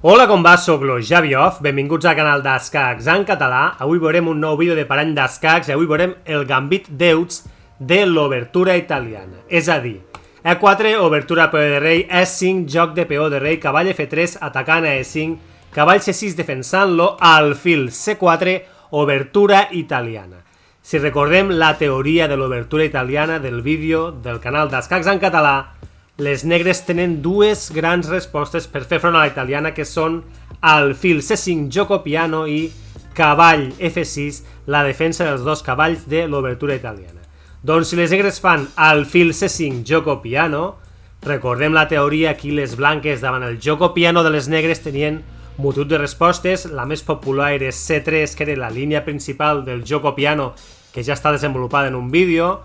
Hola, com va? Soc lo Javi Off, benvinguts al canal d'Escacs en català. Avui veurem un nou vídeo de parany d'escacs i avui veurem el gambit d'Euts de l'obertura italiana. És a dir, E4, obertura peó de rei, E5, joc de peó de rei, cavall F3, atacant a E5, cavall C6 defensant-lo, alfil C4, obertura italiana. Si recordem la teoria de l'obertura italiana del vídeo del canal d'Escacs en català, les negres tenen dues grans respostes per fer front a la italiana, que són alfil C5, gioco piano i cavall F6, la defensa dels dos cavalls de l'obertura italiana. Doncs si les negres fan alfil C5, gioco piano, recordem la teoria, aquí les blanques davant el gioco piano de les negres tenien multitud de respostes. La més popular era C3, que era la línia principal del gioco piano, que ja està desenvolupada en un vídeo.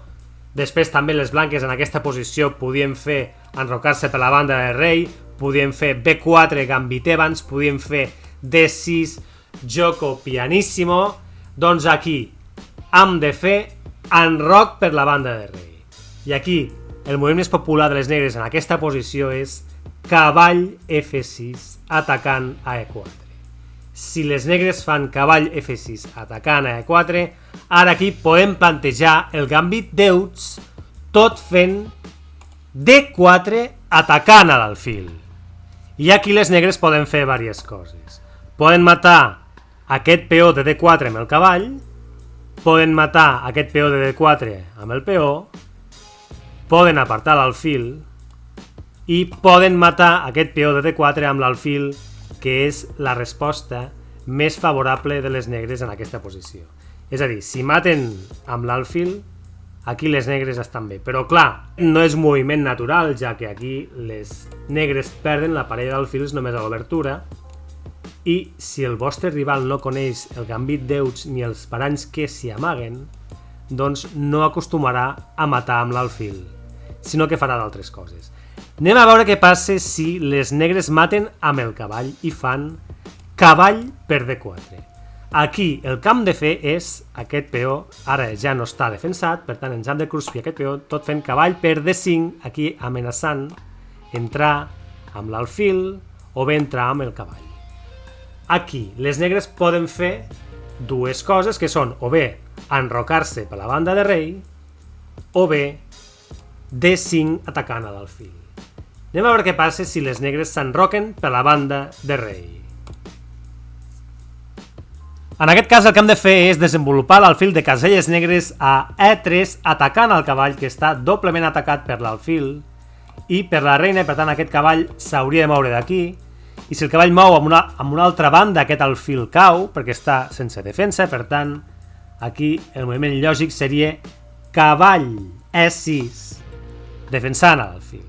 Després també les blanques en aquesta posició podien fer enrocar-se per la banda de rei, podien fer B4, gambit Evans, podien fer D6, gioco pianissimo. Doncs aquí hem de fer enroc per la banda de rei. I aquí el moviment més popular de les negres en aquesta posició és cavall F6 atacant a E4. Si les negres fan cavall F6 atacant a E4, ara aquí podem plantejar el gambit d'Euts tot fent D4 atacant a l'alfil. I aquí les negres poden fer diverses coses. Poden matar aquest peó de D4 amb el cavall, poden matar aquest peó de D4 amb el peó, poden apartar l'alfil i poden matar aquest peó de D4 amb l'alfil, que és la resposta més favorable de les negres en aquesta posició. És a dir, si maten amb l'alfil, aquí les negres estan bé. Però clar, no és moviment natural, ja que aquí les negres perden la parella d'alfils només a l'obertura, i si el vostre rival no coneix el gambit d'Euts ni els paranys que s'hi amaguen, doncs no acostumarà a matar amb l'alfil, sinó que farà d'altres coses. Anem a veure què passa si les negres maten amb el cavall i fan cavall per D4. Aquí el que hem de fer és aquest peó, ara ja no està defensat, per tant ens hem de cruspir aquest peó tot fent cavall per D5, aquí amenaçant entrar amb l'alfil o bé entrar amb el cavall. Aquí les negres poden fer dues coses, que són o bé enrocar-se per la banda de rei o bé D5 atacant a l'alfil. Anem a veure què passa si les negres s'enroquen per la banda de rei. En aquest cas el que hem de fer és desenvolupar l'alfil de caselles negres a E3 atacant al cavall, que està doblement atacat per l'alfil i per la reina, per tant aquest cavall s'hauria de moure d'aquí, i si el cavall mou amb una altra banda aquest alfil cau perquè està sense defensa, per tant aquí el moviment lògic seria cavall E6 defensant l'alfil.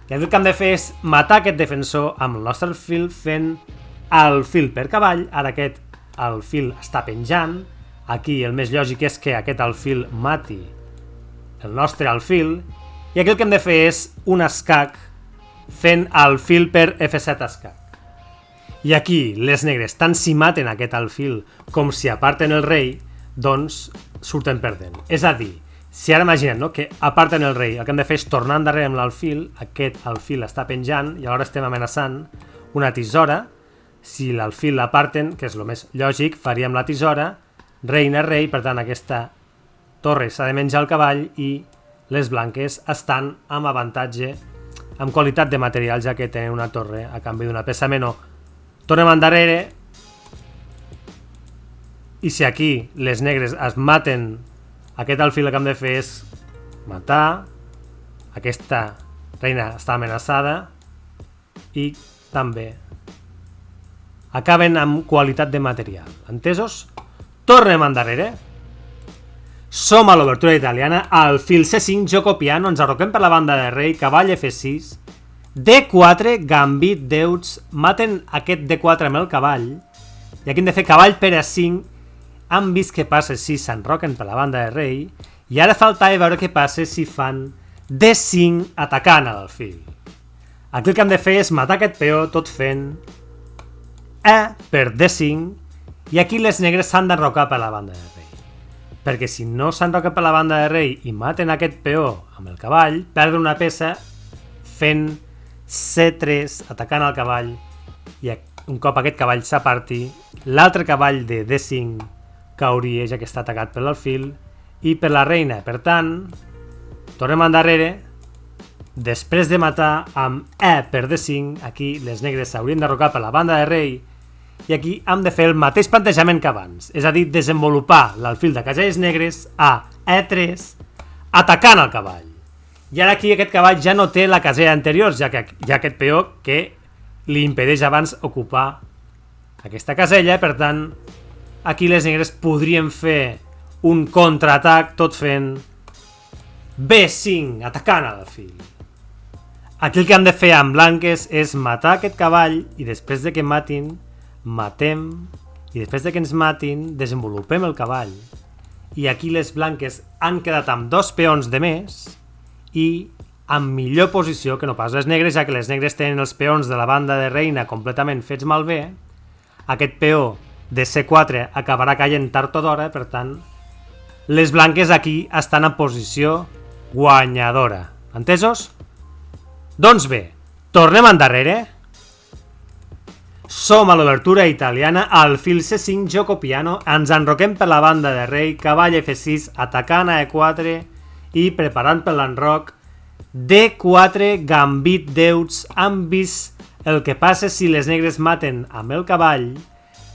I el que hem de fer és matar aquest defensor amb el nostre alfil fent alfil per cavall. Ara aquest alfil està penjant, aquí el més lògic és que aquest alfil mati el nostre alfil, i aquí el que hem de fer és un escac fent alfil per F7 escac. I aquí les negres, tant si maten aquest alfil com si aparten el rei, doncs surten perdent. És a dir, si ara imaginem que aparten el rei, el que hem de fer és tornar endarrere amb l'alfil, aquest alfil està penjant i alhora estem amenaçant una tisora. Si l'alfil l'aparten, que és el més lògic, faríem la tisora, reina, rei, per tant aquesta torre s'ha de menjar el cavall i les blanques estan amb avantatge, amb qualitat de material, ja que tenen una torre a canvi d'una peça menor. Tornem endarrere, i si aquí les negres es maten aquest alfil, el que hem de fer és matar, aquesta reina està amenaçada i també acaben amb qualitat de material. Entesos? Tornem endarrere. Som a l'obertura italiana, alfil C5, gioco piano, ens arroquem per la banda de rei, cavall F6, D4, gambit d'Euts, maten aquest D4 amb el cavall, i aquí hem de fer cavall per A5. Han vist què passa si s'enroquen per la banda de rei, i ara faltava veure què passa si fan D5 atacant a l'alfil. Aquí el que hem de fer és matar aquest peó tot fent E per D5, i aquí les negres s'han d'enrocar per la banda de rei. Perquè si no s'enroquen per la banda de rei i maten aquest peó amb el cavall, perden una peça fent C3 atacant al cavall, i un cop aquest cavall s'aparti, l'altre cavall de D5 cauria, ja que està atacat per l'alfil, i per la reina. Per tant, tornem endarrere. Després de matar amb E per D5, aquí les negres s'haurien d'arrocar per la banda de rei, i aquí hem de fer el mateix plantejament que abans, és a dir, desenvolupar l'alfil de casells negres a E3, atacant el cavall. I ara aquí aquest cavall ja no té la casella anterior, ja que hi ha aquest peó que li impedeix abans ocupar aquesta casella, per tant, aquí les negres podrien fer un contraatac tot fent B5, atacant l'alfil. Aquí el que hem de fer amb blanques és matar aquest cavall i després de que matin, matem, i després de que ens matin, desenvolupem el cavall. I aquí les blanques han quedat amb 2 peons de més i en millor posició que no pas les negres, ja que les negres tenen els peons de la banda de reina completament fets malbé. Aquest peó de C4 acabarà caient tard o d'hora, per tant, les blanques aquí estan en posició guanyadora. Entesos? Doncs bé, tornem endarrere. Som a l'obertura italiana, alfil C5, gioco piano, ens enroquem per la banda de rei, cavall F6, atacant a E4 i preparant per l'enroc, D4, gambit d'euts. Han vist el que passa si les negres maten amb el cavall.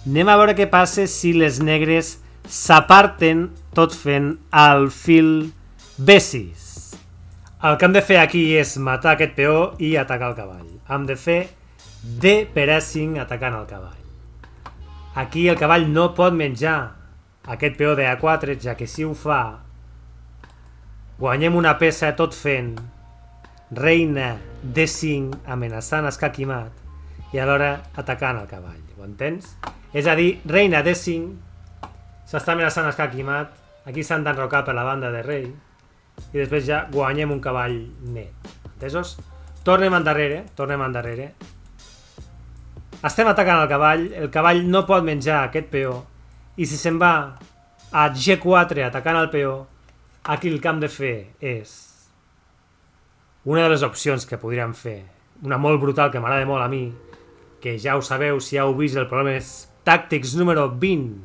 Anem a veure què passa si les negres s'aparten tot fent alfil B6. El que hem de fer aquí és matar aquest peó i atacar el cavall. Hem de fer D per E5 atacant el cavall. Aquí el cavall no pot menjar aquest peó de A4, ja que si ho fa, guanyem una peça tot fent reina D5 amenaçant escac i mat i alhora atacant el cavall. Ho entens? És a dir, reina D5 s'està amenaçant escac i mat, aquí s'han d'enrocar per la banda de rei i després ja guanyem un cavall net. Entesos? Tornem endarrere. Estem atacant el cavall no pot menjar aquest peó i si se'n va a G4 atacant el peó, aquí el que hem de fer és una de les opcions que podríem fer, una molt brutal que m'agrada molt a mi, que ja ho sabeu si heu vist el Problemes Tàctics número 20,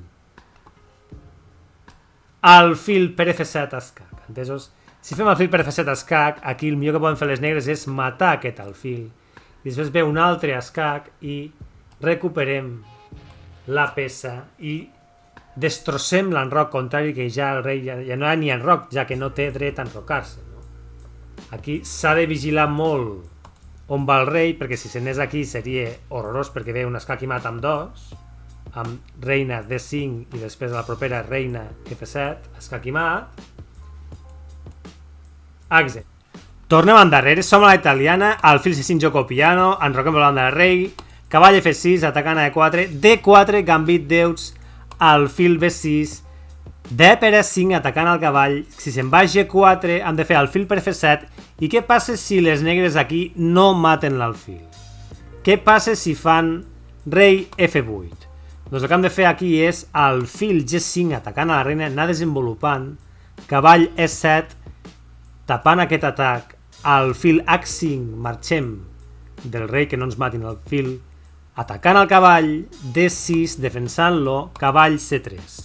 alfil per F7 escac. Entesos? Si fem alfil per F7 escac, aquí el millor que poden fer les negres és matar aquest alfil. I després ve un altre escac i recuperem la peça i destrossem l'enroc contrari, que ja el rei ja no hi ha ni enroc, ja que no té dret a enrocar-se. No? Aquí s'ha de vigilar molt on va el rei, perquè si se n'és aquí seria horrorós, perquè ve un escac i mat amb 2, amb reina D5 i després a la propera reina F7, escac i mat. Exit. Tornem endarrere, som a la italiana, alfil C5 gioco piano, enroquem per la banda del rei, cavall F6 atacant a E4, D4 gambit d'euts, alfil B6, D per E5 atacant el cavall. Si se'n va a G4 hem de fer alfil per F7. I què passa si les negres aquí no maten l'alfil? Què passa si fan rei F8? Doncs el que hem de fer aquí és alfil G5 atacant a la reina, anar desenvolupant, cavall E7 tapant aquest atac, alfil H5 marxem del rei que no ens matin l'alfil, atacant el cavall, D6 defensant-lo, cavall C3.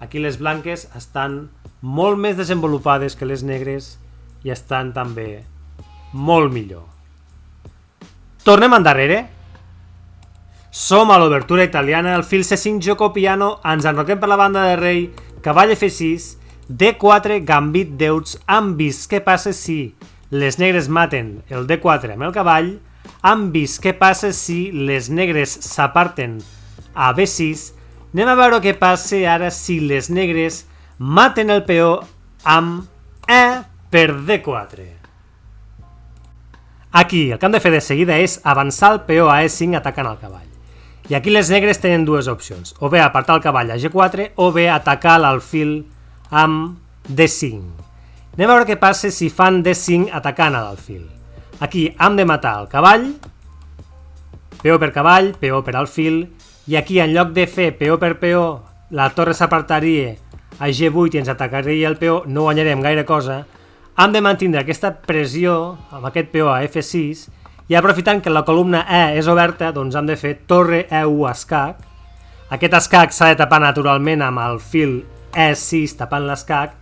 Aquí les blanques estan molt més desenvolupades que les negres i estan també molt millor. Tornem endarrere. Som a l'obertura italiana, alfil C5 gioco piano, ens enroquem per la banda de rei, cavall F6, D4 gambit d'euts. Han vist què passa si les negres maten el D4 amb el cavall. Han vist què passa si les negres s'aparten a B6. Anem a veure què passa ara si les negres maten el peó amb E per D4. Aquí el que hem de fer de seguida és avançar el peó a E5 atacant el cavall. I aquí les negres tenen dues opcions, o bé apartar el cavall a G4 o bé atacar l'alfil amb D5. Anem a veure què passa si fan D5 atacant a l'alfil. Aquí hem de matar el cavall, peó per cavall, peó per alfil, i aquí en lloc de fer peó per peó, la torre s'apartaria a G8 i ens atacaria el peó, no guanyarem gaire cosa. Hem de mantenir aquesta pressió amb aquest peó a F6 I aprofitant que la columna E és oberta, doncs hem de fer torre E1 escac. Aquest escac s'ha de tapar naturalment amb el fil E6 tapant l'escac,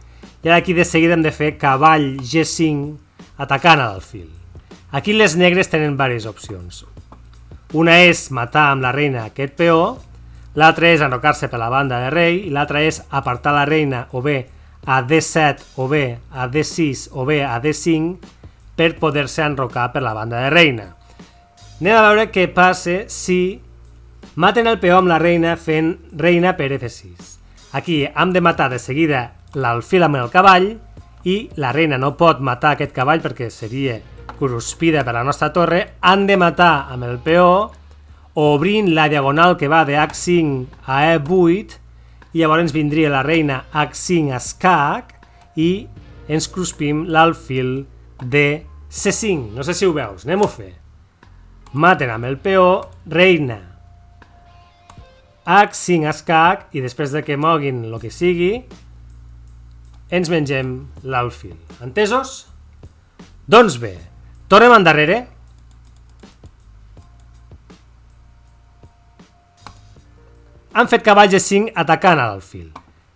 i ara aquí de seguida hem de fer cavall G5 atacant l'alfil. Aquí les negres tenen diverses opcions. Una és matar amb la reina aquest peó, l'altra és enrocar-se per la banda de rei, i l'altra és apartar la reina o bé a D7 o bé a D6 o bé a D5 per poder-se enrocar per la banda de reina. Anem a veure què passa si maten el peó amb la reina fent reina per F6. Aquí hem de matar de seguida l'alfil amb el cavall i la reina no pot matar aquest cavall perquè seria cruspida per la nostra torre. Han de matar amb el peó obrint la diagonal que va de H5 a E8 i llavors vindria la reina H5 escac i ens cruspim l'alfil de C5. No sé si ho veus, anem-ho a fer. Maten amb el peó, reina H5 escac i després de que moguin el que sigui ens mengem l'alfil. Entesos? Doncs bé, tornem endarrere. Han fet cavall G5 atacant a l'alfil.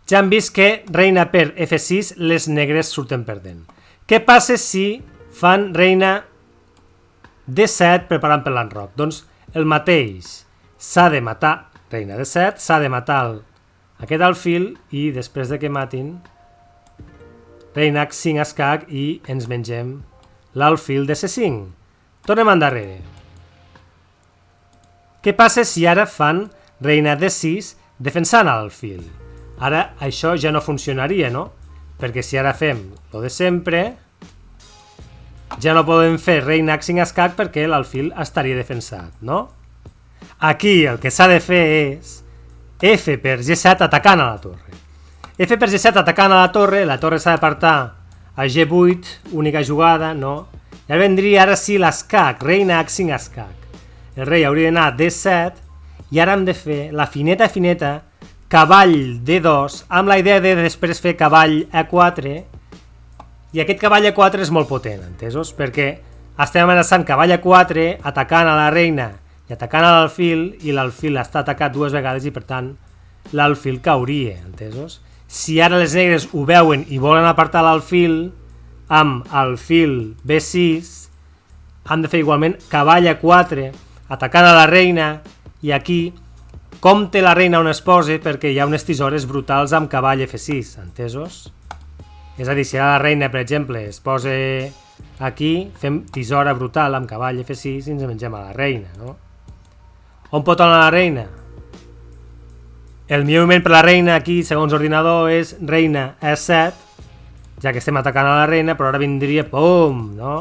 Ja hem vist que reina per F6 les negres surten perdent. Què passa si fan reina D7 preparant per l'enroc? Doncs el mateix. S'ha de matar reina D7, s'ha de matar aquest alfil i després de que matin reina H5 escac i ens mengem l'alfil de C5. Tornem endarrere. Què passa si ara fan reina D6 defensant l'alfil? Ara això ja no funcionaria, no? Perquè si ara fem lo de sempre, ja no podem fer reina H5 escac perquè l'alfil estaria defensat, no? Aquí el que s'ha de fer és F per G7 atacant a la torre. F per G7 atacant a la torre s'ha d'apartar a G8, única jugada, no? Ja vendria ara sí l'escac, reina H5 escac. El rei hauria d'anar a D7 i ara hem de fer la fineta, cavall D2, amb la idea de després fer cavall E4, i aquest cavall E4 és molt potent, entesos? Perquè estem amenaçant cavall E4, atacant a la reina i atacant a l'alfil, i l'alfil està atacat dues vegades i per tant l'alfil cauria, entesos? Si ara les negres ho veuen i volen apartar l'alfil amb alfil B6, han de fer igualment cavall A4 atacant a la reina, i aquí compte la reina on es posa perquè hi ha unes tisores brutals amb cavall F6, entesos? És a dir, si la reina, per exemple, es posa aquí, fem tisora brutal amb cavall F6 i ens mengem a la reina, no? On pot anar la reina? El millor moment per la reina aquí, segons l'ordinador, és reina E7, ja que estem atacant a la reina, però ara vindria, pum, no?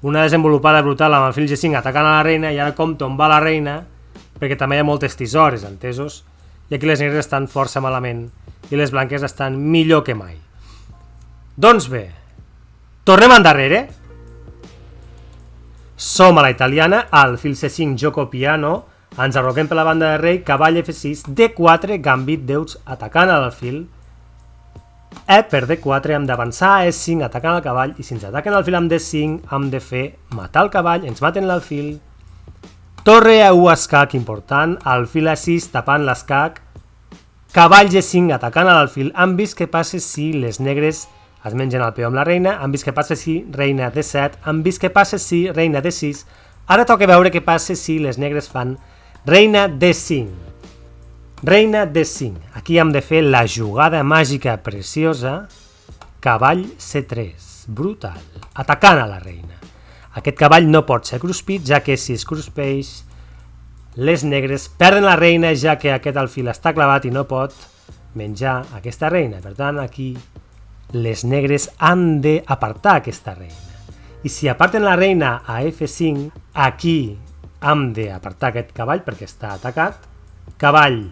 Una desenvolupada brutal amb el fil G5 atacant a la reina, i ara compta on va la reina, perquè també hi ha moltes tisores, entesos? I aquí les negres estan força malament i les blanques estan millor que mai. Doncs bé, tornem endarrere. Som a la italiana, al fil C5 gioco piano, ens arroquem per la banda de rei, cavall F6, D4, gambit D8 atacant a l'alfil, E per D4, hem d'avançar a E5 atacant el cavall, i si ens ataquen l'alfil amb D5 hem de fer matar el cavall, ens maten l'alfil, torre A1 escac important, alfil A6 tapant l'escac, cavall G5 atacant a l'alfil. Hem vist què passa si les negres es mengen el peó amb la reina, hem vist què passa si reina D7, hem vist què passa si reina D6, ara toca veure què passa si les negres fan reina D5. Reina D5. Aquí hem de fer la jugada màgica preciosa, cavall C3, brutal, atacant a la reina. Aquest cavall no pot ser cruspit, ja que si es cruspeix, les negres perden la reina, ja que aquest alfil està clavat i no pot menjar aquesta reina. Per tant, aquí les negres han d'apartar aquesta reina. I si aparten la reina a F5, aquí hem d'apartar aquest cavall perquè està atacat, cavall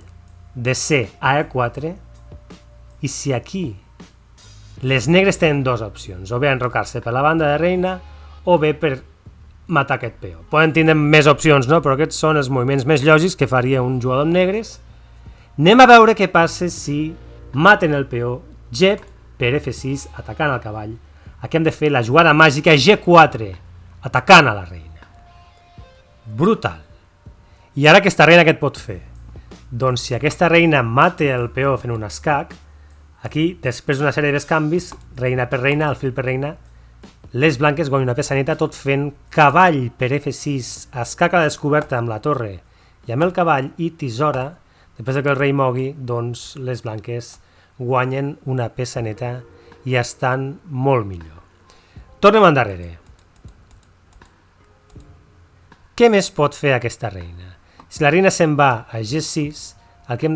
de C a E4, i si aquí les negres tenen dues opcions, o bé enrocar-se per la banda de reina o bé per matar aquest peó. Poden tindre més opcions, no? Però aquests són els moviments més lògics que faria un jugador amb negres. Anem a veure què passa si maten el peó, G per F6 atacant el cavall. Aquí hem de fer la jugada màgica G4 atacant a la reina. Brutal. I ara aquesta reina què et pot fer? Doncs si aquesta reina mata el peó fent un escac, aquí, després d'una sèrie de canvis, reina per reina, alfil per reina, les blanques guanyen una peça neta tot fent cavall per F6, escac a la descoberta amb la torre i amb el cavall i tisora, després que el rei mogui, doncs les blanques guanyen una peça neta i estan molt millor. Tornem endarrere. Què més pot fer aquesta reina? Si la reina se'n va a G6, el que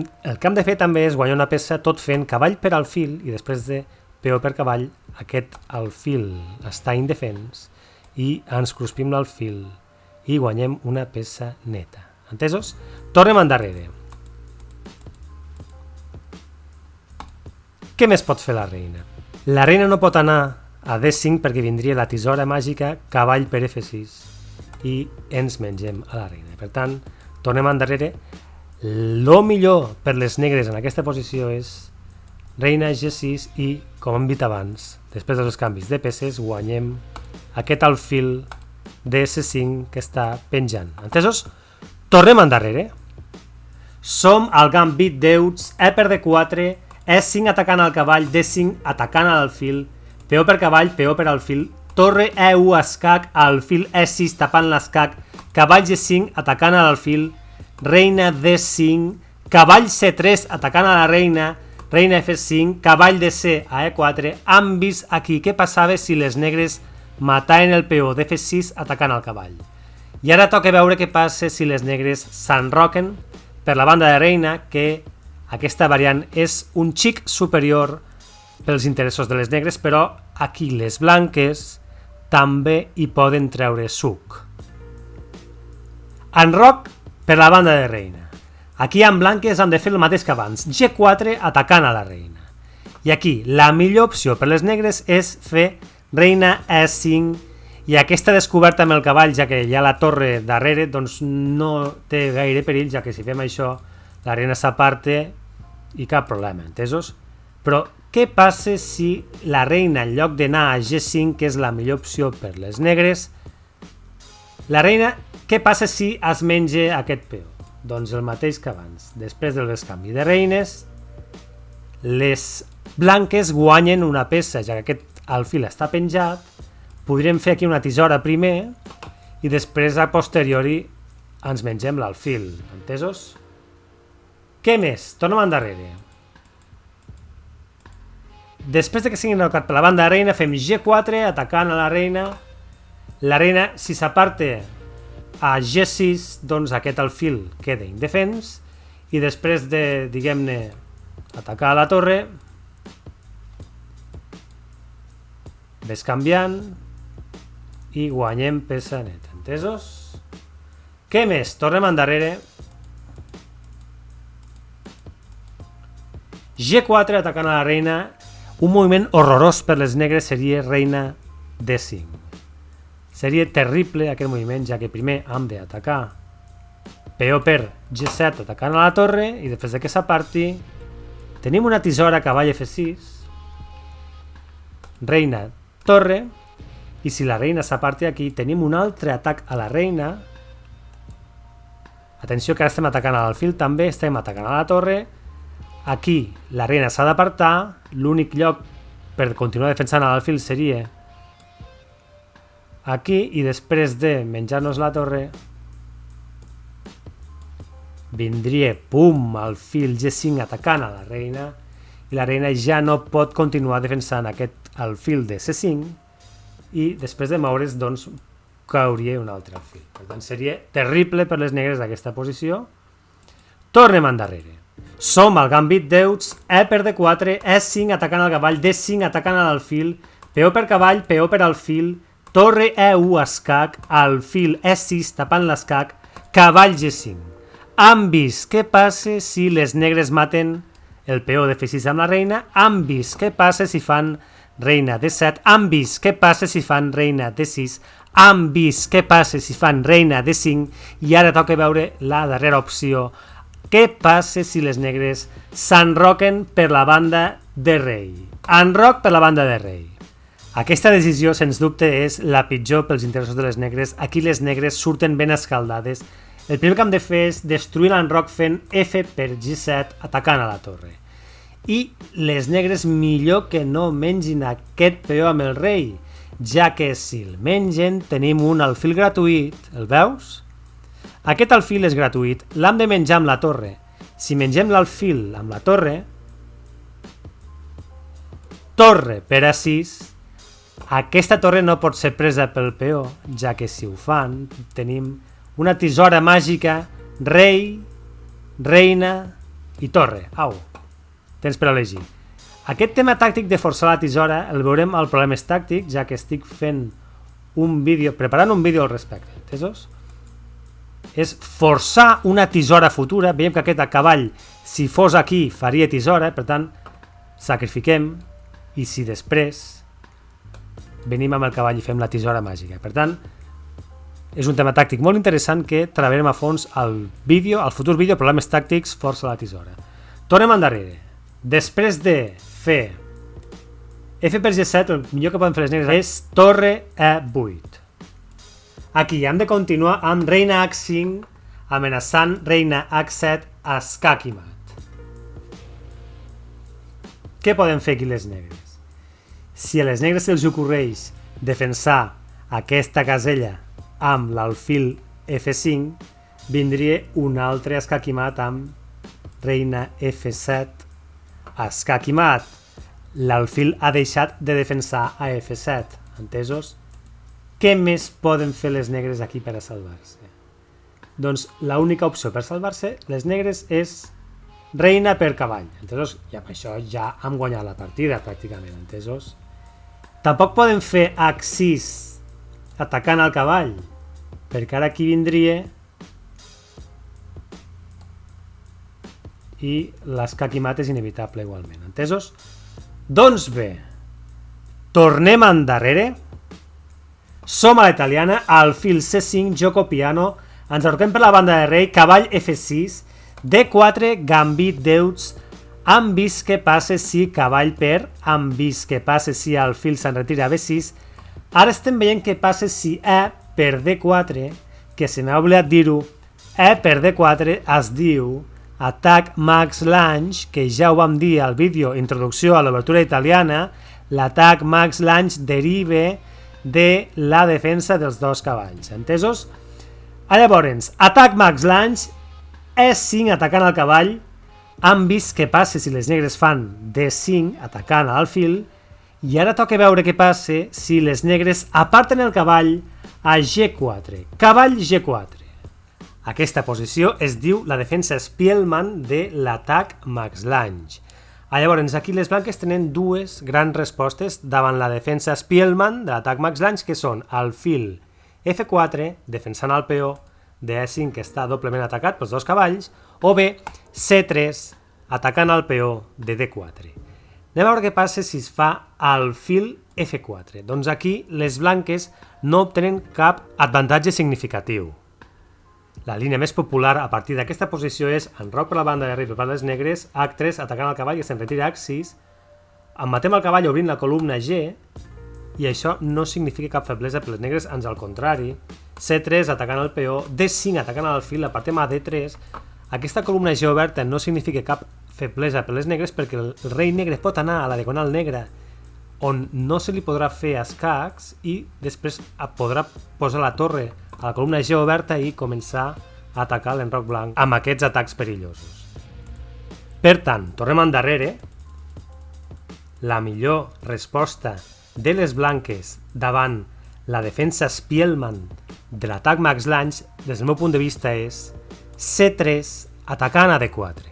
hem de fer també és guanyar una peça tot fent cavall per alfil i després de peó per cavall, aquest alfil està indefens i ens cruspim l'alfil i guanyem una peça neta. Entesos? Tornem endarrere. Què més pot fer la reina? La reina no pot anar a D5 perquè vindria la tisora màgica cavall per F6 i ens mengem a la reina. Per tant, tornem endarrere. Lo millor per les negres en aquesta posició és reina G6 i, com hem dit abans, després dels canvis de peces guanyem aquest alfil de C5 que està penjant. Entesos? Tornem endarrere. Som al gambit d'Euts, E per D4, E5 atacant al cavall, D5 atacant a l'alfil, peó per cavall, peó per alfil, torre E1 escac, alfil E6 tapant l'escac, cavall G5 atacant a l'alfil, reina D5, cavall C3 atacant a la reina, reina F5, cavall DC a E4. Han vist aquí què passava si les negres mataven el peó d'F6 atacant al cavall. I ara toca veure què passa si les negres s'enroquen per la banda de reina, que aquesta variant és un xic superior pels interessos de les negres, però aquí les blanques també hi poden treure suc. Enroc per la banda de reina. Aquí amb blanques han de fer el mateix que abans, G4 atacant a la reina. I aquí la millor opció per les negres és fer reina E5 i aquesta descoberta amb el cavall, ja que hi ha la torre darrere, doncs no té gaire perill, ja que si fem això la reina s'aparte i cap problema, entesos? Però què passa si la reina, en lloc d'anar a G5, que és la millor opció per les negres, la reina, què passa si es menja aquest peó? Doncs el mateix que abans. Després del bescanvi de reines, les blanques guanyen una peça, ja que aquest alfil està penjat. Podríem fer aquí una tisora primer i després a posteriori ens mengem l'alfil. Entesos? Què més? Tornem endarrere. Després de que siguin enrocat per la banda de reina, fem G4 atacant a la reina. La reina, si s'aparte a G6, doncs aquest alfil queda indefens i després de, diguem-ne, atacar a la torre, ves canviant i guanyem peça neta. Entesos? Què més? Tornem endarrere. G4 atacant a la reina. Un moviment horrorós per les negres seria reina D5. Seria terrible aquest moviment, ja que primer hem d'atacar peó per G7 atacant a la torre i després de que s'aparti tenim una tisora cavall F6, reina torre, i si la reina s'aparti aquí tenim un altre atac a la reina. Atenció que ara estem atacant a l'alfil, també estem atacant a la torre. Aquí la reina s'ha d'apartar, l'únic lloc per continuar defensant a l'alfil seria aquí, i després de menjar-nos la torre vindria, pum, alfil G5 atacant a la reina i la reina ja no pot continuar defensant aquest alfil de C5 i després de moure's, doncs, cauria un altre alfil. Per tant, seria terrible per les negres aquesta posició. Tornem endarrere. Som al gambit d'Euts, E per D4, E5 atacant al cavall, D5 atacant a l'alfil, peó per cavall, peó per alfil, torre E1 escac, alfil E6 tapant l'escac, cavall G5. Han vist què passa si les negres maten el peó de F6 amb la reina, han vist què passa si fan reina D7, han vist què passa si fan reina D6, han vist què passa si fan reina D5 i ara toca veure la darrera opció. Què passa si les negres s'enroquen per la banda de rei? Enroc per la banda de rei. Aquesta decisió, sens dubte, és la pitjor pels interessos de les negres. Aquí les negres surten ben escaldades. El primer que hem de fer és destruir l'enroc fent F per G7 atacant a la torre. I les negres millor que no mengin aquest peó amb el rei, ja que si el mengen tenim un alfil gratuït, el veus? Aquest alfil és gratuït, l'hem de menjar amb la torre. Si mengem l'alfil amb la torre per A6, aquesta torre no pot ser presa pel peó, ja que si ho fan tenim una tisora màgica, rei, reina i torre. Au, tens per elegir. Aquest tema tàctic de forçar la tisora el veurem al Problemes Tàctics, ja que estic fent un vídeo, preparant un vídeo al respecte, entesos? És forçar una tisora futura. Veiem que aquest cavall, si fos aquí, faria tisora, per tant, sacrifiquem, i si després venim amb el cavall i fem la tisora màgica. Per tant, és un tema tàctic molt interessant que treballarem a fons al futur vídeo Problemes Tàctics, força la tisora. Tornem endarrere. Després de fer F per G7, el millor que poden fer les negres és torre E8. Aquí hem de continuar amb reina H5 amenaçant reina H7 a escac i mat. Què poden fer aquí les negres? Si a les negres se'ls ocorreix defensar aquesta casella amb l'alfil F5, vindria un altre escac i mat amb reina F7 a escac i mat. L'alfil ha deixat de defensar a F7, entesos? Què més poden fer les negres aquí per a salvar-se? Doncs l'única opció per salvar-se, les negres, és reina per cavall, entesos? I amb això ja hem guanyat la partida, pràcticament, entesos? Tampoc poden fer H6 atacant al cavall, perquè ara aquí vindria i l'escac i mat és inevitable igualment, entesos? Doncs bé, tornem endarrere, som a la italiana, alfil C5, gioco piano, ens arroquem per la banda de rei, cavall F6, D4, gambit d'euts, hem vist què passa si cavall perd, hem vist què passa si alfil se'n retira a B6, ara estem veient què passa si E per D4, que se m'ha oblidat dir-ho, E per D4 es diu atac Max Lange, que ja ho vam dir al vídeo Introducció a l'obertura italiana, l'atac Max Lange deriva de la defensa dels dos cavalls, entesos? Llavors, atac Max Lange, E5 atacant al cavall, hem vist què passa si les negres fan D5 atacant a l'alfil, i ara toca veure què passa si les negres aparten el cavall a G4, cavall G4. Aquesta posició es diu la defensa Spielmann de l'atac Max Lange. Llavors, aquí les blanques tenen dues grans respostes davant la defensa Spielmann de l'atac Max Lange, que són alfil F4, defensant el peó de E5 que està doblement atacat pels dos cavalls, o bé C3, atacant el peó de D4. Anem a veure què passa si es fa alfil F4. Doncs aquí les blanques no obtenen cap avantatge significatiu. La línia més popular a partir d'aquesta posició és enroc per la banda de rei per part dels negres, H3 atacant el cavall i se'n retira H6, emmatem el cavall obrint la columna G, i això no significa cap feblesa per les negres, ans al contrari. C3 atacant el peó, D5 atacant l'alfil, apartem a D3. Aquesta columna G oberta no significa cap feblesa per les negres perquè el rei negre pot anar a la diagonal negra on no se li podrà fer escacs i després podrà posar la torre a la columna G oberta i començar a atacar l'enroc blanc amb aquests atacs perillosos. Per tant, tornem endarrere. La millor resposta de les blanques davant la defensa Spielmann de l'atac Max Lange, des del meu punt de vista, és C3 atacant a D4.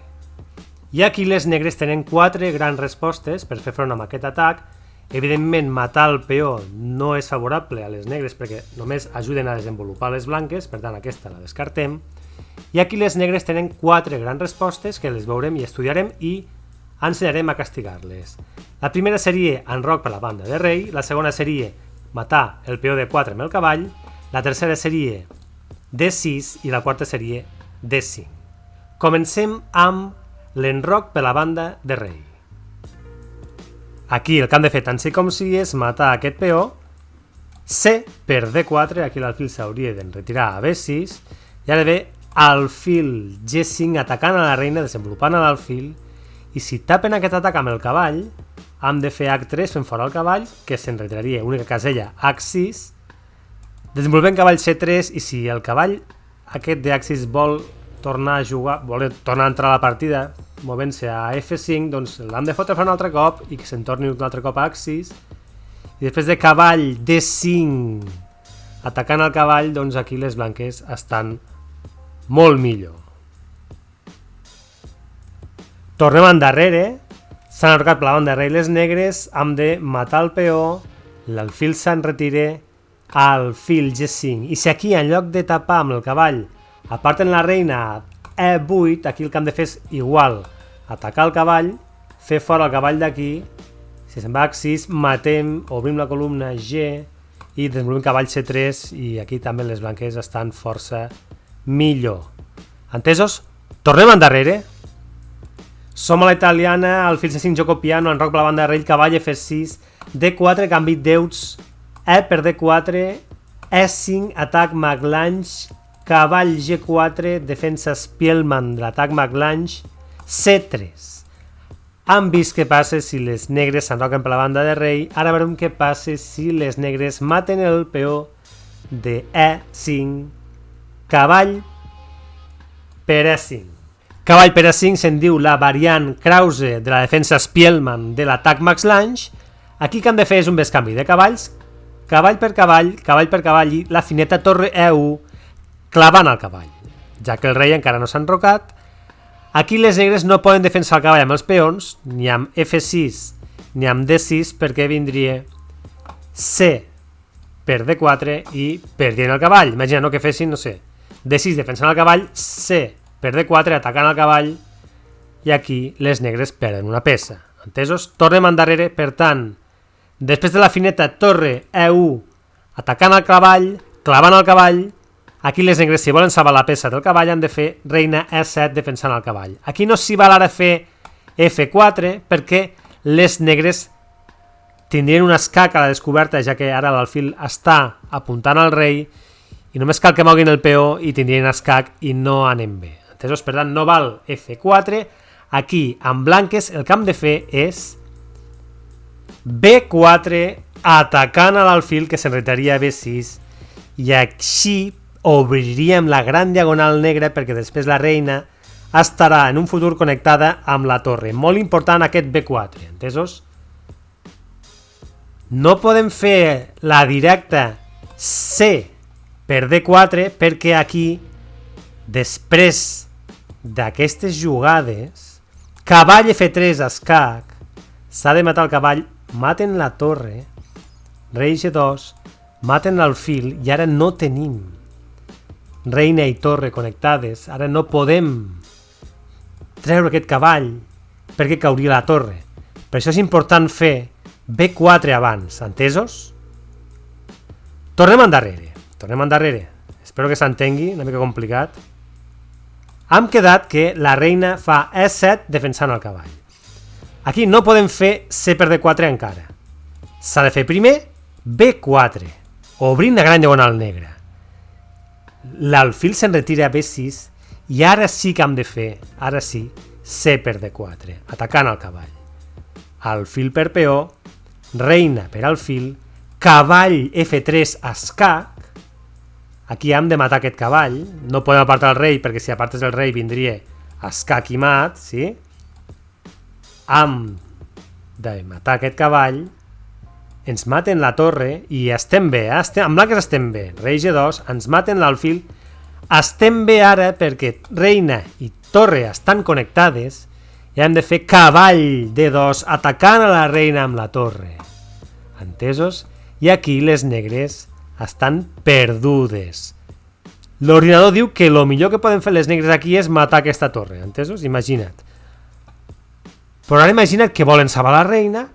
I aquí les negres tenen quatre grans respostes per fer front a aquest atac. Evidentment, matar el peó no és favorable a les negres perquè només ajuden a desenvolupar les blanques, per tant aquesta la descartem. I aquí les negres tenen quatre grans respostes que les veurem i estudiarem i ensenyarem a castigar-les. La primera seria enroc per la banda de rei, la segona seria matar el peó de 4 amb el cavall, la tercera seria D6 i la quarta seria D5. Comencem amb l'enroc per la banda de rei. Aquí el que hem de fer tant sí com sí és matar aquest peó, C per D4, aquí l'alfil s'hauria de retirar a B6, i ara ve alfil G5 atacant a la reina, desenvolupant a l'alfil, i si tapen aquest atac amb el cavall, hem de fer H3 fent fora el cavall, que se'n retiraria única casella H6, desenvolupem cavall C3, i si el cavall aquest de H6 vol tornar a jugar, vol tornar a entrar a la partida movent-se a F5, doncs l'hem de fotre un altre cop i que se'n torni un altre cop a H6, i després de cavall D5 atacant el cavall, doncs aquí les blanques estan molt millor. Tornem endarrere, s'han arrocat per la banda darrere les negres, hem de matar el peó, l'alfil se'n retira, alfil G5, i si aquí en lloc de tapar amb el cavall aparten la reina E8, aquí el que hem de fer és igual, atacar el cavall, fer fora el cavall d'aquí, si se'n va a H6, matem, obrim la columna G i desenvolupem cavall C3, i aquí també les blanques estan força millor. Entesos? Tornem endarrere. Som a la italiana, alfil C5 joco piano, enroc per la banda darrere, cavall F6, D4, canvi deuts, E per D4, E5, atac Maglange, cavall G4, defensa Spielmann de l'atac Maglange, C3. Hem vist què passa si les negres s'enroquen per la banda de rei, ara veurem què passa si les negres maten el peó de E5, cavall per E5. Cavall per E5 se'n diu la variant Krause de la defensa Spielmann de l'atac Maglange. Aquí que hem de fer és un bescanvi de cavalls, cavall per cavall i la fineta torre E1 clavant el cavall, ja que el rei encara no s'ha enrocat. Aquí les negres no poden defensar el cavall amb els peons, ni amb F6 ni amb D6, perquè vindria C per D4 i perdien el cavall. Imagina, no, que fessin, no sé, D6 defensant el cavall, C per D4 atacant el cavall, i aquí les negres perden una peça. Entesos? Tornem endarrere, per tant, després de la fineta torre E1 atacant el cavall, clavant el cavall, aquí les negres, si volen salvar la peça del cavall, han de fer reina E7 defensant el cavall. Aquí no s'hi val ara fer F4 perquè les negres tindrien un escac a la descoberta, ja que ara l'alfil està apuntant al rei i només cal que moguin el peó i tindrien escac i no anem bé. Entesos? Per tant, no val F4. Aquí, amb blanques, el que hem de fer és B4 atacant a l'alfil, que se'n retiraria a B6, i així obriríem la gran diagonal negra perquè després la reina estarà en un futur connectada amb la torre. Molt important aquest B4, entesos? No podem fer la directa C per D4 perquè aquí, després d'aquestes jugades, cavall F3 escac, s'ha de matar el cavall, maten la torre, rei G2, maten l'alfil i ara no tenim reina i torre connectades, ara no podem treure aquest cavall perquè cauria la torre. Per això és important fer B4 abans, entesos? Tornem endarrere. Espero que s'entengui, una mica complicat. Hem quedat que la reina fa E7 defensant el cavall. Aquí no podem fer C per D4 encara. S'ha de fer primer B4, obrint la gran diagonal negra. L'alfil se'n retira a B6 i ara sí que hem de fer, ara sí, C per D4, atacant el cavall. Alfil per peó, reina per alfil, cavall F3 escac. Aquí hem de matar aquest cavall, no podem apartar el rei perquè si apartes el rei vindria escac i mat, sí? Hem de matar aquest cavall, ens maten la torre i estem bé, amb blanques estem bé, rei G2, ens maten l'alfil, estem bé ara perquè reina i torre estan connectades i hem de fer cavall D2 atacant a la reina amb la torre. Entesos? I aquí les negres estan perdudes. L'ordinador diu que el millor que poden fer les negres aquí és matar aquesta torre, entesos? Imagina't. Però ara imagina't que volen salvar la reina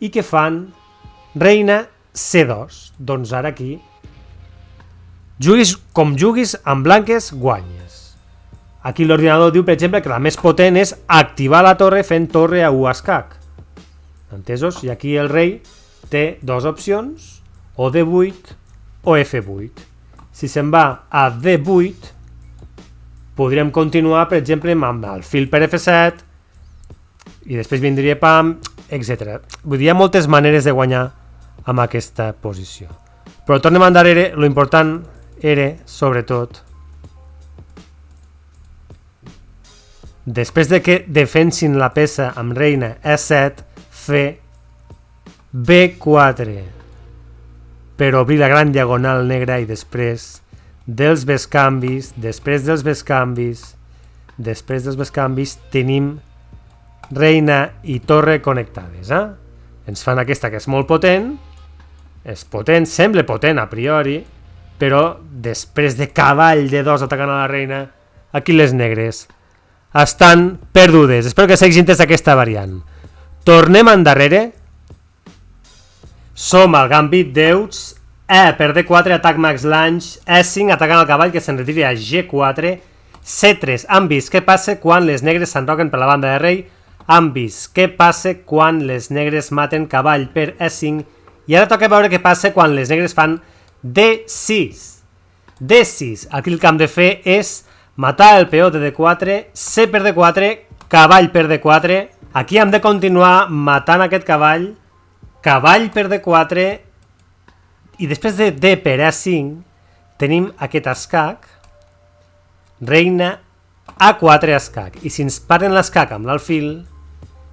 i que fan reina C2, doncs ara aquí juguis com juguis amb blanques guanyes. Aquí l'ordinador diu, per exemple, que la més potent és activar la torre fent torre a U escac. entesos? I aquí el rei té dues opcions, o D8 o F8. Si se'n va a D8, podríem continuar, per exemple, amb alfil per F7, i després vindria pam, etc. Vull dir, hi ha moltes maneres de guanyar amb aquesta posició. Però tornem endarrere, lo important era, sobretot, després de que defensin la peça amb reina E7, fer B4 per obrir la gran diagonal negra i després dels bescanvis, tenim reina i torre connectades. Ens fan aquesta que és molt potent, sembla potent a priori, però després de cavall de 2 atacant a la reina, aquí les negres estan perdudes. Espero que segueixin des d'aquesta variant. Tornem endarrere. Som al gambit d'Euts. E per D4, atac max lunge. E5, atacant el cavall que se'n retiri a G4. C3, han vist què passa quan les negres s'enroquen per la banda de rei. Han vist què passa quan les negres maten cavall per E5. I ara toca veure què passa quan les negres fan D6. D6, aquí el que hem de fer és matar el peó de D4, C per D4, cavall per D4. Aquí hem de continuar matant aquest cavall, cavall per D4, i després de D per E5 tenim aquest escac, reina A4 escac. I si ens paren l'escac amb l'alfil,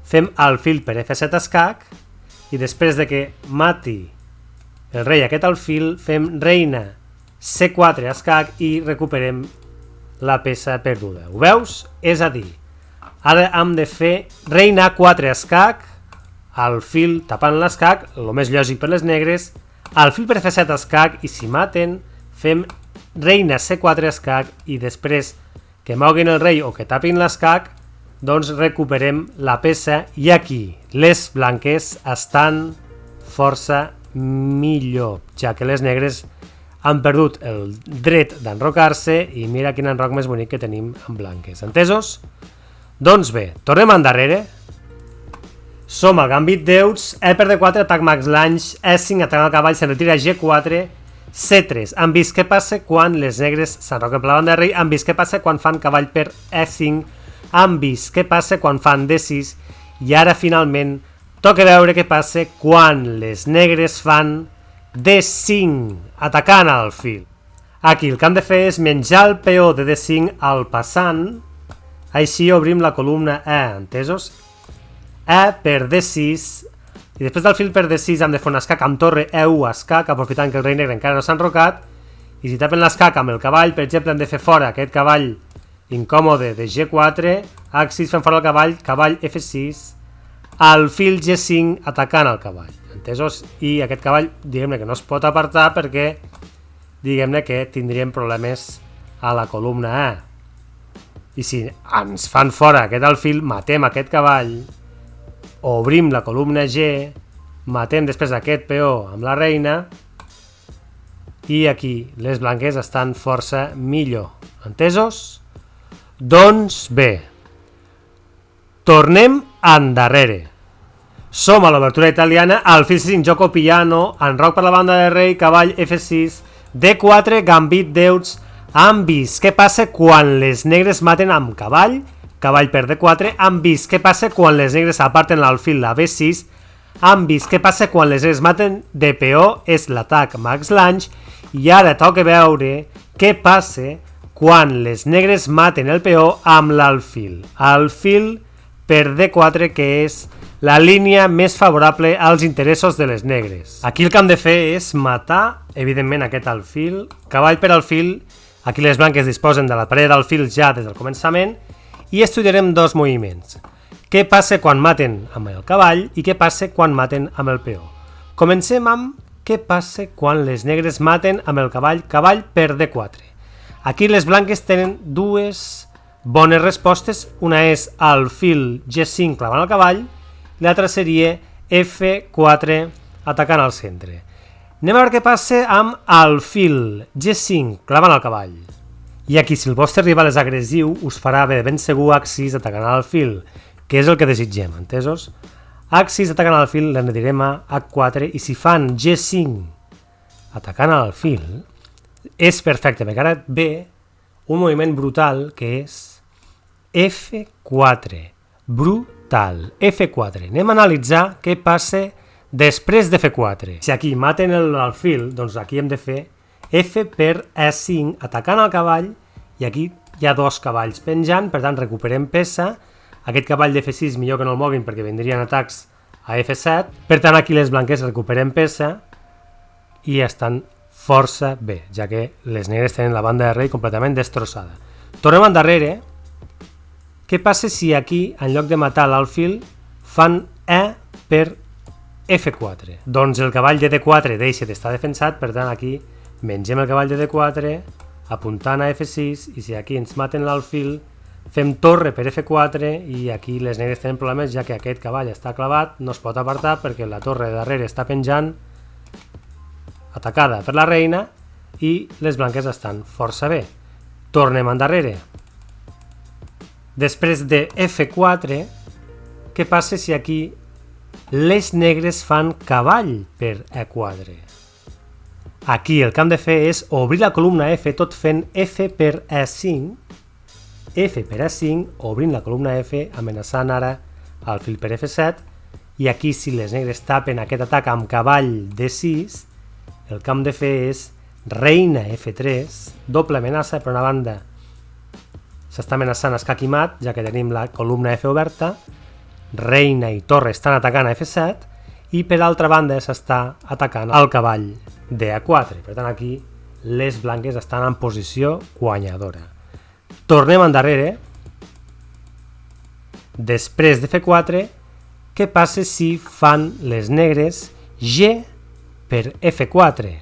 fem alfil per F7 escac, i després de que mati el rei aquest alfil, fem reina C4 escac i recuperem la peça perduda. Ho veus? És a dir, ara hem de fer reina A4 escac, alfil tapant l'escac, el més lògic per les negres, alfil per F7 escac, i si maten fem reina C4 escac, i després que moguin el rei o que tapin l'escac, doncs recuperem la peça, i aquí les blanques estan força millor, ja que les negres han perdut el dret d'enrocar-se, i mira quin enroc més bonic que tenim amb blanques. Entesos? Doncs bé, tornem endarrere. Som al gambit d'Euts. E per D4, atac max lunge. E5, atacant el cavall, se'n retira a G4. C3, han vist què passa quan les negres s'enroquen per la banda de rei. Han vist què passa quan fan cavall per E5. Han vist què passa quan fan D6. I ara finalment toca veure què passa quan les negres fan D5, atacant al fil. Aquí el que hem de fer és menjar el peó de D5 al passant, així obrim la columna E, entesos? E per D6, i després del fil per D6 hem de fer un escac amb torre E1 escac, aprofitant que el rei negre encara no s'ha enrocat, i si tapen l'escac amb el cavall, per exemple, hem de fer fora aquest cavall incòmode de G4, H6 fem fora el cavall, cavall F6, alfil G5 atacant el cavall. Entesos? I aquest cavall, diguem-ne que no es pot apartar perquè diguem-ne que tindríem problemes a la columna E. I si ens fan fora aquest alfil, matem aquest cavall, obrim la columna G, matem després aquest peó amb la reina, i aquí les blanques estan força millor. Entesos? Doncs bé, tornem endarrere. Som a l'obertura italiana, alfil C5, gioco piano, enroc per la banda de rei, cavall F6, D4, gambit d'Euts. Han vist què passa quan les negres maten amb cavall, cavall per D4. Han vist què passa quan les negres aparten l'alfil, la B6. Han vist què passa quan les negres maten de peó, és l'atac max lunge. I ara toca veure què passa quan les negres maten el peó amb l'alfil. Alfil per D4, que és la línia més favorable als interessos de les negres. Aquí el que hem de fer és matar, evidentment, aquest alfil, cavall per alfil. Aquí les blanques disposen de la parella d'alfils ja des del començament, i estudiarem dos moviments. Què passa quan maten amb el cavall i què passa quan maten amb el peó. Comencem amb què passa quan les negres maten amb el cavall, cavall per D4. Aquí les blanques tenen dues bones respostes, una és alfil G5 clavant el cavall, i l'altra seria F4 atacant al centre. Anem a veure què passa amb alfil G5 clavant el cavall. I aquí, si el vostre rival és agressiu, us farà de ben segur H6 atacant al fil, que és el que desitgem, entesos? H6 atacant al fil l'enredirem a H4 i si fan G5 atacant al fil és perfecte, perquè ara ve un moviment brutal que és F4, brutal, F4. Anem a analitzar què passa després de F4. Si aquí maten el fil, doncs aquí hem de fer F per E5 atacant al cavall i aquí hi ha dos cavalls penjant, per tant recuperem peça. Aquest cavall de F6 millor que no el moguin perquè vendrien atacs a F7, per tant aquí les blanques recuperen peça i estan força bé, ja que les negres tenen la banda de rei completament destrossada. Tornem endarrere. Què passa si aquí, en lloc de matar l'alfil, fan E per F4? Doncs el cavall de D4 deixa d'estar defensat, per tant aquí mengem el cavall de D4 apuntant a F6 i si aquí ens maten l'alfil fem torre per F4 i aquí les negres tenen problemes ja que aquest cavall està clavat, no es pot apartar perquè la torre de darrere està penjant atacada per la reina i les blanques estan força bé. Tornem endarrere. Després de F4, què passa si aquí les negres fan cavall per E4? Aquí el que hem de fer és obrir la columna F tot fent F per E5, F per E5, obrint la columna F, amenaçant ara el fil per F7, i aquí si les negres tapen aquest atac amb cavall D6, el que hem de fer és reina F3, doble amenaça, per una banda s'està amenaçant escac i mat, ja que tenim la columna F oberta, reina i torre estan atacant a F7, i per altra banda s'està atacant el cavall de A4. Per tant, aquí les blanques estan en posició guanyadora. Tornem endarrere. Després de F4, què passa si fan les negres G per F4?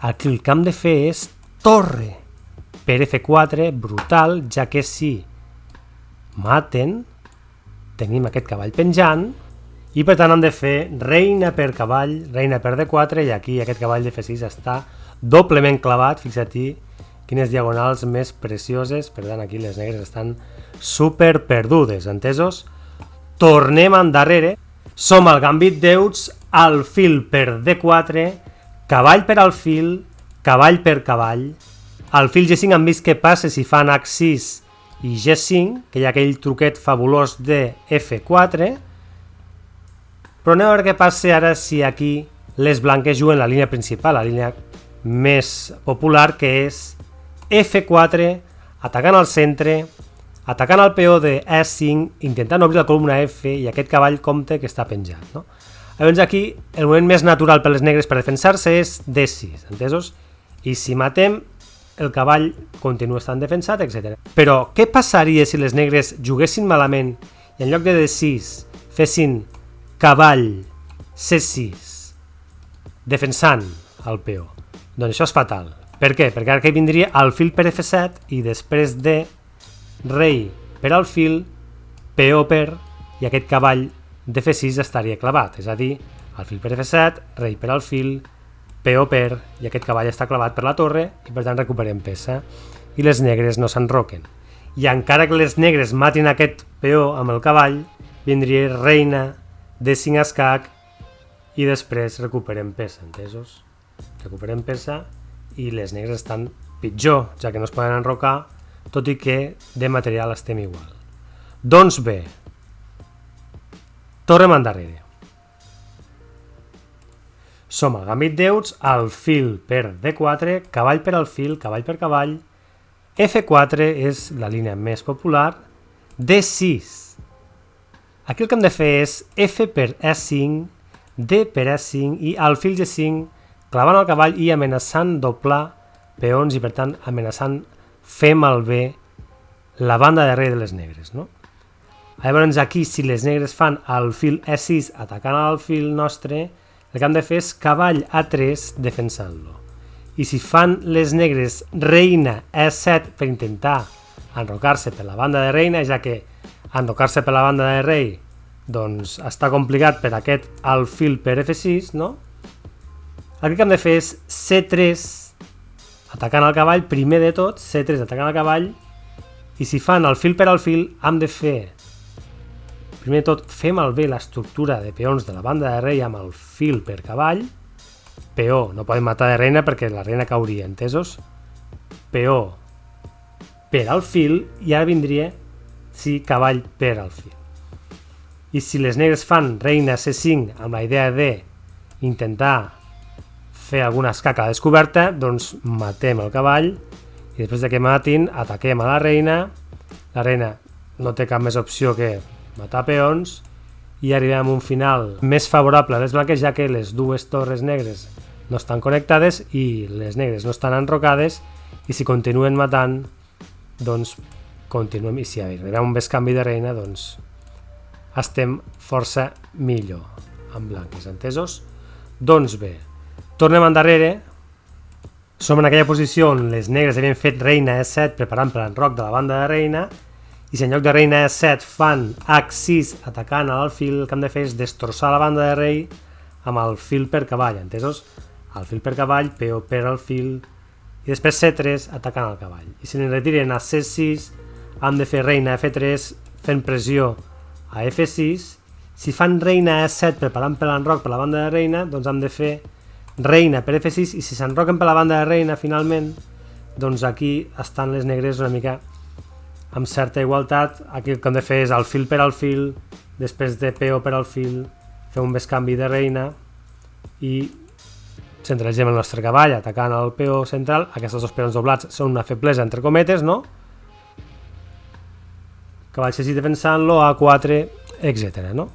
Aquí el que hem de fer és torre per F4, brutal, ja que si maten, tenim aquest cavall penjant, i per tant hem de fer reina per cavall, reina per D4, i aquí aquest cavall de F6 està doblement clavat. Fixa't-hi quines diagonals més precioses, per tant aquí les negres estan super perdudes, entesos? Tornem endarrere, som al gambit d'Euts, alfil per D4, cavall per alfil, cavall per cavall, alfil G5 hem vist què passa si fan H6 i G5, que hi ha aquell truquet fabulós de F4, però anem a veure què passa ara si aquí les blanques juguen la línia principal, la línia més popular, que és F4, atacant al centre, atacant el peó de E5, intentant obrir la columna F i aquest cavall compte que està penjat, no? Llavors aquí el moment més natural per les negres per defensar-se és D6, entesos? I si matem, el cavall continua estant defensat, etc. Però què passaria si les negres juguessin malament i en lloc de D6 fessin cavall C6 defensant el peó? Doncs això és fatal. Per què? Perquè ara que vindria alfil per F7 i després de rei per alfil, peó per, i aquest cavall de F6 estaria clavat, és a dir, alfil per F7, rei per alfil, peó per, i aquest cavall està clavat per la torre i per tant recuperem peça i les negres no s'enroquen. I encara que les negres matin aquest peó amb el cavall, vindria reina D5 escac i després recuperem peça, entesos? Recuperem peça i les negres estan pitjor, ja que no es poden enrocar, tot i que de material estem igual. Doncs bé, tornem endarrere. Som al gambit d'Euts, alfil per D4, cavall per alfil, cavall per cavall, F4 és la línia més popular, D6. Aquí el que hem de fer és F per E5, D per E5 i alfil G5, clavant el cavall i amenaçant doblar peons i per tant amenaçant fer malbé la banda de rei de les negres, no? Llavors aquí si les negres fan alfil E6 atacant l'alfil nostre, el que hem de fer és cavall A3 defensant-lo. I si fan les negres reina E7 per intentar enrocar-se per la banda de reina, ja que enrocar-se per la banda de rei doncs està complicat per aquest alfil per F6, no? El que hem de fer és C3 atacant el cavall, primer de tot, C3 atacant el cavall, i si fan alfil per alfil hem de fer primer de tot fem malbé l'estructura de peons de la banda de rei amb el fil per cavall. Peó, no podem matar de reina perquè la reina cauria, entesos? Peó per al fil i ara vindria, sí, cavall per al fil. I si les negres fan reina C5 amb la idea de intentar fer alguna escaca a la descoberta, doncs matem el cavall i després de que matin ataquem a la reina no té cap més opció que matar peons i arribem a un final més favorable a les blanques, ja que les dues torres negres no estan connectades i les negres no estan enrocades, i si continuen matant doncs continuem, i si arribem a un bescanvi de reina doncs estem força millor amb blanques, entesos? Doncs bé, tornem endarrere, som en aquella posició on les negres havien fet reina E7 preparant per l'enroc de la banda de reina, i si en lloc de reina E7 fan H6 atacant a l'alfil, el que hem de fer és destrossar la banda de rei amb el fil per cavall, entesos? El fil per cavall, peó per alfil, i després C3 atacant al cavall. I si li retiren a C6, hem de fer reina F3 fent pressió a F6. Si fan reina E7 preparant per l'enroc per la banda de reina, doncs hem de fer reina per F6, i si s'enroquen per la banda de reina finalment, doncs aquí estan les negres una mica amb certa igualtat. Aquí el que hem de fer és alfil per alfil, després de peó per alfil, fer un bescanvi de reina i centralitzem el nostre cavall atacant el peó central. Aquests dos peons doblats són una feblesa entre cometes, no? Cavall C6 defensant-lo, A4, etc. no?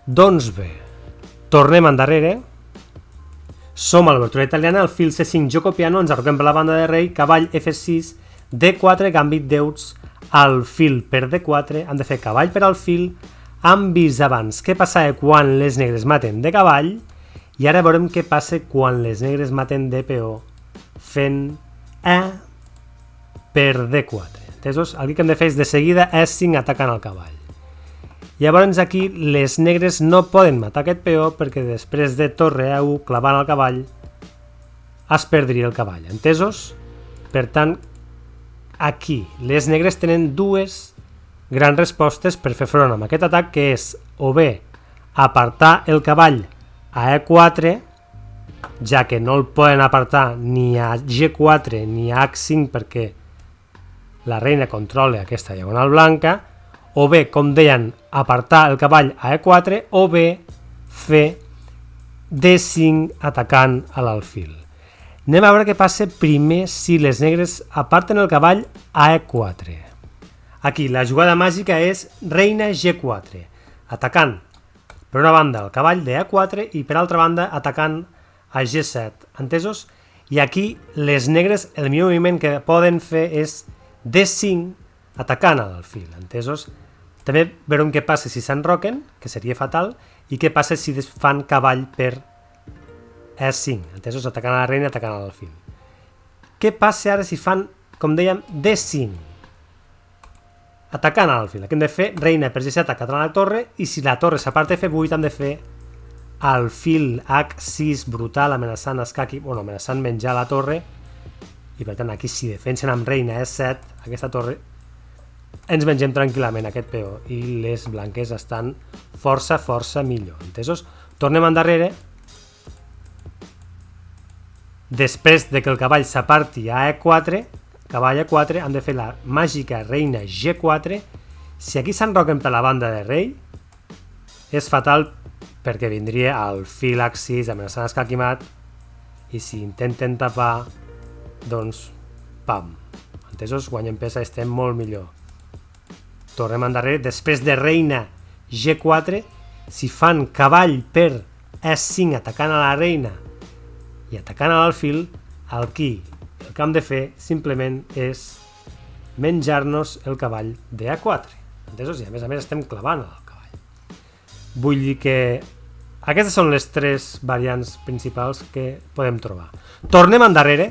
Doncs bé, tornem endarrere, som a l'obertura italiana, el fil C5 gioco piano, ens arroquem per la banda de rei, cavall F6, D4, gambit d'euts, alfil per D4, hem de fer cavall per alfil. Hem vist abans què passava quan les negres maten de cavall, i ara veurem què passa quan les negres maten de peó fent E per D4. Entesos? El que hem de fer és de seguida E5 atacant el cavall. Llavors aquí les negres no poden matar aquest peó perquè després de torre E1 clavant el cavall es perdria el cavall. Entesos? Per tant, aquí les negres tenen dues grans respostes per fer front a aquest atac, que és o bé apartar el cavall a E4, ja que no el poden apartar ni a G4 ni a H5 perquè la reina controla aquesta diagonal blanca, o bé, com deien, apartar el cavall a E4, o bé fer D5 atacant a l'alfil. Anem a veure què passa primer si les negres aparten el cavall a E4. Aquí la jugada màgica és reina G4, atacant per una banda el cavall de A4 i per altra banda atacant a G7, entesos? I aquí les negres el millor moviment que poden fer és D5 atacant a l'alfil, entesos? També veurem què passa si s'enroquen, que seria fatal, i què passa si fan cavall per E5, entesos? Atacant a la reina, atacant a l'alfil. Què passa ara si fan, com dèiem, D5? Atacant a l'alfil. Aquí hem de fer reina per G7 atacant a la torre, i si la torre s'aparta F8 hem de fer alfil H6 brutal amenaçant escac, bueno, amenaçant menjar la torre, i per tant aquí si defensen amb reina E7 aquesta torre ens mengem tranquil·lament aquest peó i les blanques estan força millor, entesos? Tornem endarrere. Després de que el cavall s'aparti a E4, cavall A4, han de fer la màgica reina G4. Si aquí s'enroquen per la banda de rei, és fatal perquè vindria el fil H6 amenaçant escac i mat, i si intenten tapar, doncs, pam. Entesos? Guanyem peça, estem molt millor. Tornem endarrere. Després de reina G4, si fan cavall per E5 atacant a la reina i atacant a l'alfil, aquí el que hem de fer simplement és menjar-nos el cavall de A4. Entesos? I a més estem clavant el cavall. Vull dir que aquestes són les tres variants principals que podem trobar. Tornem endarrere.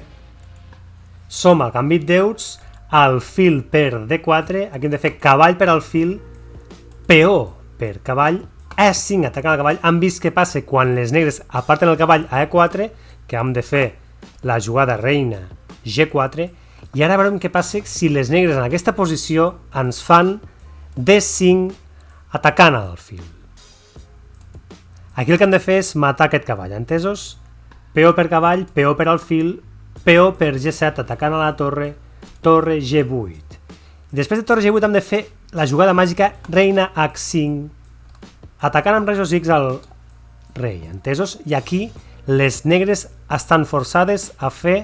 Som al gambit d'euts, alfil per D4, aquí hem de fer cavall per alfil, peó per cavall, E5 atacant el cavall. Han vist què passa quan les negres aparten el cavall a E4, que hem de fer la jugada reina G4, i ara veurem què passa si les negres en aquesta posició ens fan D5 atacant l'alfil. Aquí el que hem de fer és matar aquest cavall, entesos? Peó per cavall, peó per alfil, peó per G7 atacant a la torre, torre G8. Després de torre G8 hem de fer la jugada màgica reina H5, atacant amb rajos X al rei, entesos? I aquí les negres estan forçades a fer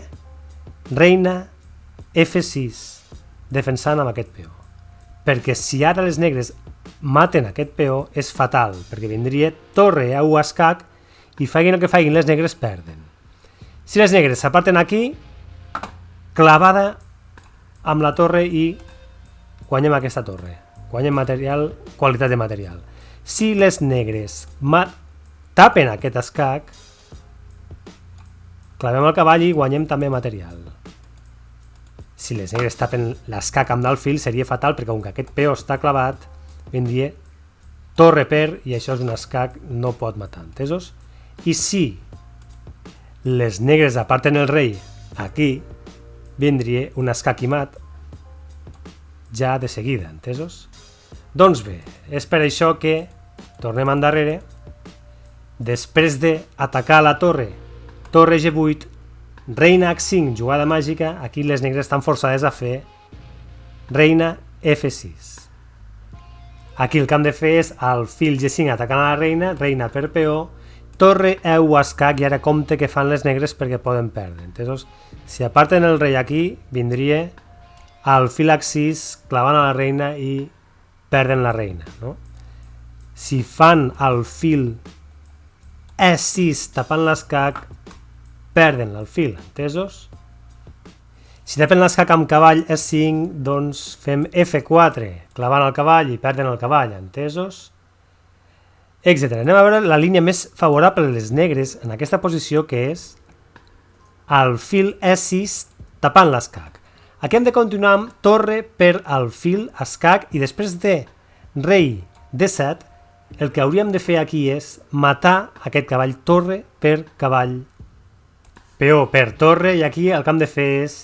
reina F6, defensant amb aquest peó. Perquè si ara les negres maten aquest peó és fatal, perquè vindria torre E1 escac i facin el que facin les negres perden. Si les negres s'aparten aquí, clavada amb la torre i guanyem aquesta torre. Guanyem material, qualitat de material. Si les negres tapen aquest escac, clavem el cavall i guanyem també material. Si les negres tapen l'escac amb l'alfil seria fatal perquè com que aquest peó està clavat, vindria torre per i això és un escac, no pot matar, entesos? I si les negres aparten el rei aquí, vindria un escac i mat ja de seguida, entesos? Doncs bé, és per això que tornem endarrere. Després d'atacar la torre, torre G8, reina H5, jugada màgica, aquí les negres estan forçades a fer reina F6. Aquí el que hem de fer és alfil G5 atacant a la reina, reina per peó, torre E1 escac i ara compte que fan les negres perquè poden perdre, entesos? Si aparten el rei aquí, vindria alfil H6 clavant a la reina i perden la reina, no? Si fan alfil E6 tapant l'escac, perden l'alfil, entesos? Si tapen l'escac amb cavall E5, doncs fem F4, clavant el cavall i perden el cavall, entesos? Etcètera. Anem a veure la línia més favorable a les negres en aquesta posició, que és alfil E6 tapant l'escac. Aquí hem de continuar amb torre per alfil escac i després de rei D7, el que hauríem de fer aquí és matar aquest cavall torre per cavall, peó per torre, i aquí el que hem de fer és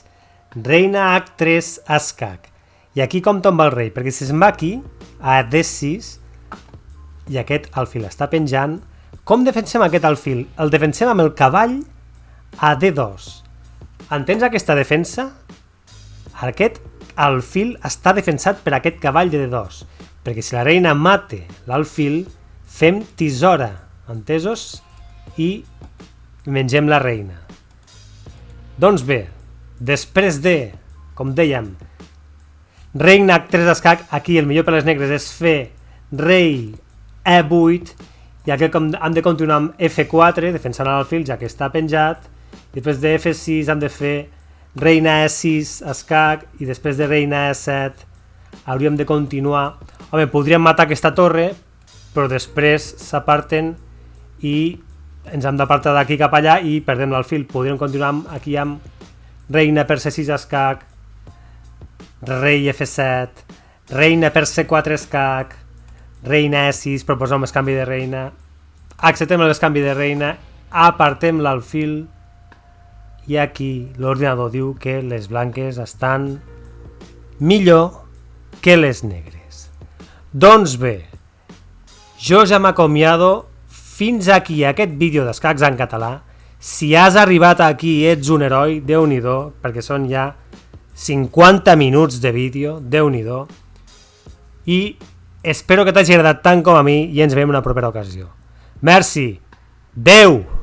reina H3 escac. I aquí com tomba el rei, perquè si se'n va aquí, a D6, i aquest alfil està penjant, com defensem aquest alfil? El defensem amb el cavall a D2. Entens aquesta defensa? Aquest alfil està defensat per aquest cavall de D2, perquè si la reina mate l'alfil, fem tisora, entesos? I mengem la reina. Doncs bé, després de, com dèiem, reina H3 escac, aquí el millor per les negres és fer rei E8 i aquí hem de continuar amb F4 defensant l'alfil ja que està penjat, i després de F6 hem de fer reina E6 escac i després de reina E7 hauríem de continuar. Home, podríem matar aquesta torre però després s'aparten i ens hem d'apartar d'aquí cap allà i perdem l'alfil. Podríem continuar aquí amb reina per C6 escac, rei F7, reina per C4 escac, reina E6, proposem el canvi de reina, acceptem el canvi de reina, apartem l'alfil i aquí l'ordinador diu que les blanques estan millor que les negres. Doncs bé, jo ja m'acomiado fins aquí aquest vídeo d'escacs en català. Si has arribat aquí ets un heroi, Déu-n'hi-do, perquè són ja 50 minuts de vídeo, Déu-n'hi-do, i espero que t'hagi agradat tant com a mi i ens veiem en una propera ocasió. Merci! Adeu!